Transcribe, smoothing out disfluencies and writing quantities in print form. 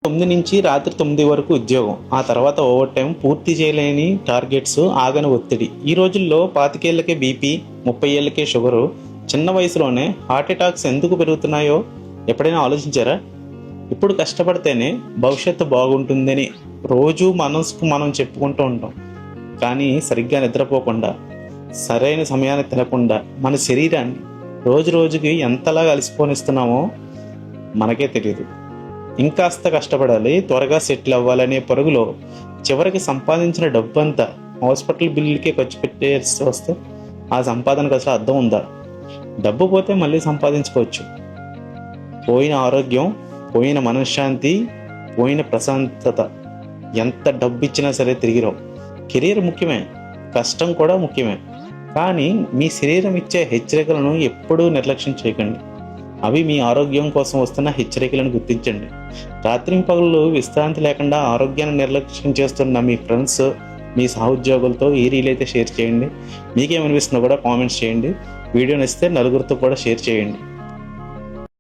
9 నుంచి రాత్రి 9 వరకు ఉద్యోగం, ఆ తర్వాత ఓవర్ టైం, పూర్తి చేయలేని టార్గెట్స్, ఆగని ఒత్తిడి. ఈ రోజుల్లో 25 ఏళ్లకే బీపీ, 30 ఏళ్లకే షుగరు, చిన్న వయసులోనే హార్ట్ అటాక్స్ ఎందుకు పెరుగుతున్నాయో ఎప్పుడైనా ఆలోచించారా? ఇప్పుడు కష్టపడితేనే భవిష్యత్తు బాగుంటుందని రోజు మనసుకు మనం చెప్పుకుంటూ ఉంటాం. కానీ సరిగ్గా నిద్రపోకుండా, సరైన సమయానికి తినకుండా మన శరీరాన్ని రోజు రోజుకి ఎంతలా అలసిపోనిస్తున్నామో మనకే తెలియదు. ఇంకాస్త కష్టపడాలి, త్వరగా సెటిల్ అవ్వాలనే పరుగులో చివరికి సంపాదించిన డబ్బంతా హాస్పిటల్ బిల్లుకే ఖర్చు పెట్టేసి వస్తే ఆ సంపాదనకు అసలు అర్థం ఉందా? డబ్బు పోతే మళ్ళీ సంపాదించుకోవచ్చు. పోయిన ఆరోగ్యం, పోయిన మనశ్శాంతి, పోయిన ప్రశాంతత ఎంత డబ్బు ఇచ్చినా సరే తిరిగి రావు. కెరీర్ ముఖ్యమే, కష్టం కూడా ముఖ్యమే, కానీ మీ శరీరం ఇచ్చే హెచ్చరికలను ఎప్పుడూ నిర్లక్ష్యం చేయకండి. అవి మీ ఆరోగ్యం కోసం వస్తున్న హెచ్చరికలను గుర్తించండి. రాత్రింపగళ్ళు విశ్రాంతి లేకుండా ఆరోగ్యాన్ని నిర్లక్ష్యం చేస్తున్న మీ ఫ్రెండ్స్, మీ సహోద్యోగులతో ఈ రీల్ అయితే షేర్ చేయండి. మీకేమనిపిస్తుందో కూడా కామెంట్స్ చేయండి. వీడియో నచ్చితే నలుగురితో కూడా షేర్ చేయండి.